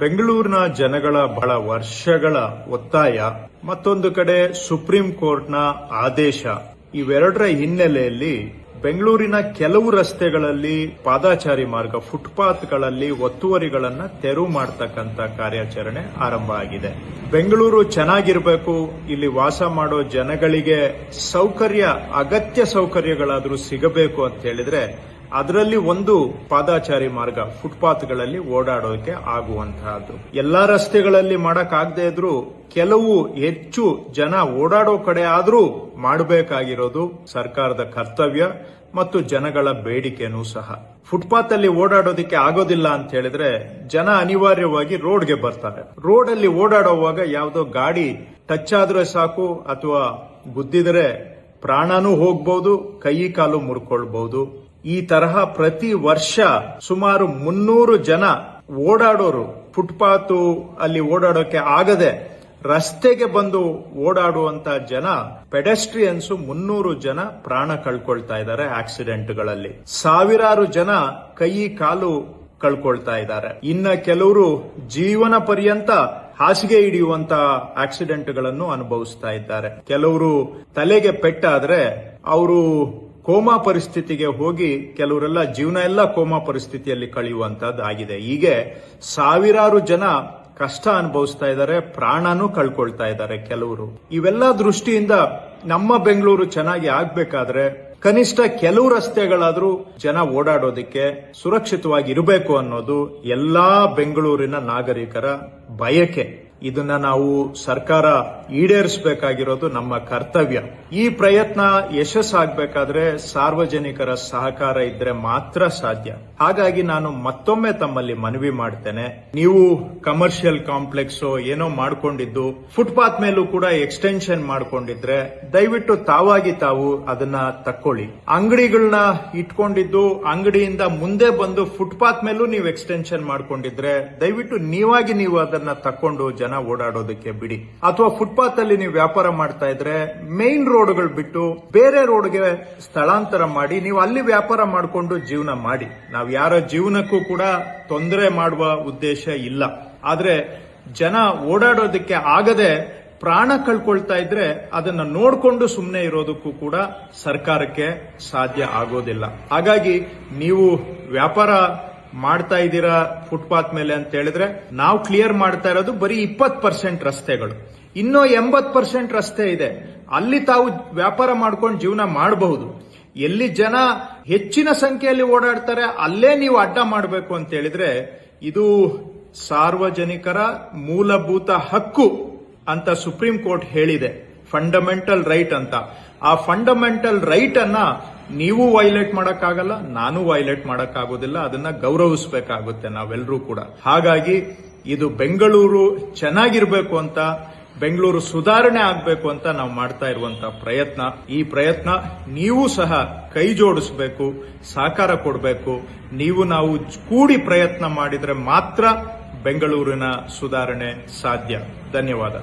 ಬೆಂಗಳೂರಿನ ಜನಗಳ ಬಹಳ ವರ್ಷಗಳ ಒತ್ತಾಯ, ಮತ್ತೊಂದು ಕಡೆ ಸುಪ್ರೀಂ ಕೋರ್ಟ್ನ ಆದೇಶ, ಇವೆರಡರ ಹಿನ್ನೆಲೆಯಲ್ಲಿ ಬೆಂಗಳೂರಿನ ಕೆಲವು ರಸ್ತೆಗಳಲ್ಲಿ ಪಾದಾಚಾರಿ ಮಾರ್ಗ, ಫುಟ್ಪಾತ್ಗಳಲ್ಲಿ ಒತ್ತುವರಿಗಳನ್ನು ತೆರವು ಮಾಡತಕ್ಕಂತ ಕಾರ್ಯಾಚರಣೆ ಆರಂಭ ಆಗಿದೆ. ಬೆಂಗಳೂರು ಚೆನ್ನಾಗಿರಬೇಕು, ಇಲ್ಲಿ ವಾಸ ಮಾಡೋ ಜನಗಳಿಗೆ ಅಗತ್ಯ ಸೌಕರ್ಯಗಳಾದರೂ ಸಿಗಬೇಕು ಅಂತ ಹೇಳಿದ್ರೆ ಅದರಲ್ಲಿ ಒಂದು ಪಾದಾಚಾರಿ ಮಾರ್ಗ, ಫುಟ್ಪಾತ್ಗಳಲ್ಲಿ ಓಡಾಡೋಕೆ ಆಗುವಂತಹದ್ದು. ಎಲ್ಲಾ ರಸ್ತೆಗಳಲ್ಲಿ ಮಾಡಕ್ಕಾಗದೇ ಇದ್ರೂ ಕೆಲವು ಹೆಚ್ಚು ಜನ ಓಡಾಡೋ ಕಡೆ ಆದ್ರೂ ಮಾಡಬೇಕಾಗಿರೋದು ಸರ್ಕಾರದ ಕರ್ತವ್ಯ ಮತ್ತು ಜನಗಳ ಬೇಡಿಕೆನೂ ಸಹ. ಫುಟ್ಪಾತ್ ಅಲ್ಲಿ ಓಡಾಡೋದಕ್ಕೆ ಆಗೋದಿಲ್ಲ ಅಂತ ಹೇಳಿದ್ರೆ ಜನ ಅನಿವಾರ್ಯವಾಗಿ ರೋಡ್ಗೆ ಬರ್ತಾರೆ. ರೋಡ್ ಅಲ್ಲಿ ಓಡಾಡುವಾಗ ಯಾವುದೋ ಗಾಡಿ ಟಚ್ ಆದ್ರೆ ಸಾಕು, ಅಥವಾ ಗುದ್ದಿದ್ರೆ ಪ್ರಾಣನೂ ಹೋಗ್ಬಹುದು, ಕೈ ಕಾಲು ಮುರ್ಕೊಳ್ಬಹುದು. ಈ ತರಹ ಪ್ರತಿ ವರ್ಷ ಸುಮಾರು 300 ಜನ ಓಡಾಡೋರು ಫುಟ್ಪಾತ್ ಅಲ್ಲಿ ಓಡಾಡೋಕೆ ಆಗದೆ ರಸ್ತೆಗೆ ಬಂದು ಓಡಾಡುವಂತ ಜನ, ಪೆಡೆಸ್ಟ್ರಿಯನ್ಸ್ 300 ಜನ ಪ್ರಾಣ ಕಳ್ಕೊಳ್ತಾ ಇದ್ದಾರೆ ಆಕ್ಸಿಡೆಂಟ್ಗಳಲ್ಲಿ. ಸಾವಿರಾರು ಜನ ಕೈ ಕಾಲು ಕಳ್ಕೊಳ್ತಾ ಇದ್ದಾರೆ. ಇನ್ನ ಕೆಲವರು ಜೀವನ ಪರ್ಯಂತ ಹಾಸಿಗೆ ಹಿಡಿಯುವಂತ ಆಕ್ಸಿಡೆಂಟ್ಗಳನ್ನು ಅನುಭವಿಸ್ತಾ ಇದ್ದಾರೆ. ಕೆಲವರು ತಲೆಗೆ ಪೆಟ್ಟಾದ್ರೆ ಅವರು ಕೋಮಾ ಪರಿಸ್ಥಿತಿಗೆ ಹೋಗಿ ಕೆಲವರೆಲ್ಲ ಜೀವನ ಎಲ್ಲ ಕೋಮಾ ಪರಿಸ್ಥಿತಿಯಲ್ಲಿ ಕಳೆಯುವಂತದ್ದಾಗಿದೆ. ಹೀಗೆ ಸಾವಿರಾರು ಜನ ಕಷ್ಟ ಅನುಭವಿಸ್ತಾ ಇದ್ದಾರೆ, ಪ್ರಾಣನೂ ಕಳ್ಕೊಳ್ತಾ ಇದ್ದಾರೆ ಕೆಲವರು. ಇವೆಲ್ಲ ದೃಷ್ಟಿಯಿಂದ ನಮ್ಮ ಬೆಂಗಳೂರು ಚೆನ್ನಾಗಿ ಆಗ್ಬೇಕಾದ್ರೆ ಕನಿಷ್ಠ ಕೆಲವು ರಸ್ತೆಗಳಾದ್ರೂ ಜನ ಓಡಾಡೋದಕ್ಕೆ ಸುರಕ್ಷಿತವಾಗಿ ಇರಬೇಕು ಅನ್ನೋದು ಎಲ್ಲಾ ಬೆಂಗಳೂರಿನ ನಾಗರಿಕರ ಬಯಕೆ. ಇದನ್ನ ನಾವು ಸರ್ಕಾರ ಈಡೇರಿಸಬೇಕಾಗಿರೋದು ನಮ್ಮ ಕರ್ತವ್ಯ. ಈ ಪ್ರಯತ್ನ ಯಶಸ್ಸಾಗಬೇಕಾದ್ರೆ ಸಾರ್ವಜನಿಕರ ಸಹಕಾರ ಇದ್ರೆ ಮಾತ್ರ ಸಾಧ್ಯ. ಹಾಗಾಗಿ ನಾನು ಮತ್ತೊಮ್ಮೆ ತಮ್ಮಲ್ಲಿ ಮನವಿ ಮಾಡ್ತೇನೆ, ನೀವು ಕಮರ್ಷಿಯಲ್ ಕಾಂಪ್ಲೆಕ್ಸ್ ಏನೋ ಮಾಡ್ಕೊಂಡಿದ್ದು ಫುಟ್ಪಾತ್ ಮೇಲೂ ಕೂಡ ಎಕ್ಸ್ಟೆನ್ಷನ್ ಮಾಡ್ಕೊಂಡಿದ್ರೆ ದಯವಿಟ್ಟು ತಾವಾಗಿ ತಾವು ಅದನ್ನ ತಕ್ಕೊಳ್ಳಿ. ಅಂಗಡಿಗಳನ್ನ ಇಟ್ಕೊಂಡಿದ್ದು ಅಂಗಡಿಯಿಂದ ಮುಂದೆ ಬಂದು ಫುಟ್ಪಾತ್ ಮೇಲೂ ನೀವು ಎಕ್ಸ್ಟೆನ್ಷನ್ ಮಾಡ್ಕೊಂಡಿದ್ರೆ ದಯವಿಟ್ಟು ನೀವಾಗಿ ನೀವು ಅದನ್ನ ತಕ್ಕೊಂಡು ಜನ ಓಡಾಡೋದಕ್ಕೆ ಬಿಡಿ. ಅಥವಾ ಫುಟ್ಪಾತ್ ಅಲ್ಲಿ ನೀವು ವ್ಯಾಪಾರ ಮಾಡ್ತಾ ಇದ್ರೆ ಮೇನ್ ರೋಡ್ಗಳು ಬಿಟ್ಟು ಬೇರೆ ರೋಡ್ಗೆ ಸ್ಥಳಾಂತರ ಮಾಡಿ ನೀವು ಅಲ್ಲಿ ವ್ಯಾಪಾರ ಮಾಡಿಕೊಂಡು ಜೀವನ ಮಾಡಿ. ನಾವು ಯಾರ ಜೀವನಕ್ಕೂ ಕೂಡ ತೊಂದರೆ ಮಾಡುವ ಉದ್ದೇಶ ಇಲ್ಲ. ಆದ್ರೆ ಜನ ಓಡಾಡೋದಕ್ಕೆ ಆಗದೆ ಪ್ರಾಣ ಕಳ್ಕೊಳ್ತಾ ಇದ್ರೆ ಅದನ್ನ ನೋಡ್ಕೊಂಡು ಸುಮ್ಮನೆ ಇರೋದಕ್ಕೂ ಕೂಡ ಸರ್ಕಾರಕ್ಕೆ ಸಾಧ್ಯ ಆಗೋದಿಲ್ಲ. ಹಾಗಾಗಿ ನೀವು ವ್ಯಾಪಾರ ಮಾಡ್ತಾ ಇದ್ದೀರಾ ಫುಟ್ಪಾತ್ ಮೇಲೆ ಅಂತ ಹೇಳಿದ್ರೆ ನಾವು ಕ್ಲಿಯರ್ ಮಾಡ್ತಾ ಇರೋದು ಬರೀ 20% ರಸ್ತೆಗಳು. ಇನ್ನೂ 80% ರಸ್ತೆ ಇದೆ, ಅಲ್ಲಿ ತಾವು ವ್ಯಾಪಾರ ಮಾಡ್ಕೊಂಡು ಜೀವನ ಮಾಡಬಹುದು. ಎಲ್ಲಿ ಜನ ಹೆಚ್ಚಿನ ಸಂಖ್ಯೆಯಲ್ಲಿ ಓಡಾಡ್ತಾರೆ ಅಲ್ಲೇ ನೀವು ಅಡ್ಡ ಮಾಡಬೇಕು ಅಂತ ಹೇಳಿದ್ರೆ ಇದು ಸಾರ್ವಜನಿಕರ ಮೂಲಭೂತ ಹಕ್ಕು ಅಂತ ಸುಪ್ರೀಂ ಕೋರ್ಟ್ ಹೇಳಿದೆ, ಫಂಡಮೆಂಟಲ್ ರೈಟ್ ಅಂತ. ಆ ಫಂಡಮೆಂಟಲ್ ರೈಟ್ ಅನ್ನ ನೀವು ವೈಲೇಟ್ ಮಾಡಕ್ಕಾಗಲ್ಲ, ನಾನು ವೈಲೇಟ್ ಮಾಡಕ್ಕಾಗೋದಿಲ್ಲ. ಅದನ್ನ ಗೌರವಿಸಬೇಕಾಗುತ್ತೆ ನಾವೆಲ್ಲರೂ ಕೂಡ. ಹಾಗಾಗಿ ಇದು ಬೆಂಗಳೂರು ಚೆನ್ನಾಗಿರ್ಬೇಕು ಅಂತ, ಬೆಂಗಳೂರು ಸುಧಾರಣೆ ಆಗಬೇಕು ಅಂತ ನಾವು ಮಾಡ್ತಾ ಇರುವಂತಹ ಪ್ರಯತ್ನ. ಈ ಪ್ರಯತ್ನ ನೀವು ಸಹ ಕೈ ಜೋಡಿಸಬೇಕು, ಸಹಕಾರ ಕೊಡಬೇಕು. ನಾವು ಕೂಡಿ ಪ್ರಯತ್ನ ಮಾಡಿದ್ರೆ ಮಾತ್ರ ಬೆಂಗಳೂರಿನ ಸುಧಾರಣೆ ಸಾಧ್ಯ. ಧನ್ಯವಾದ.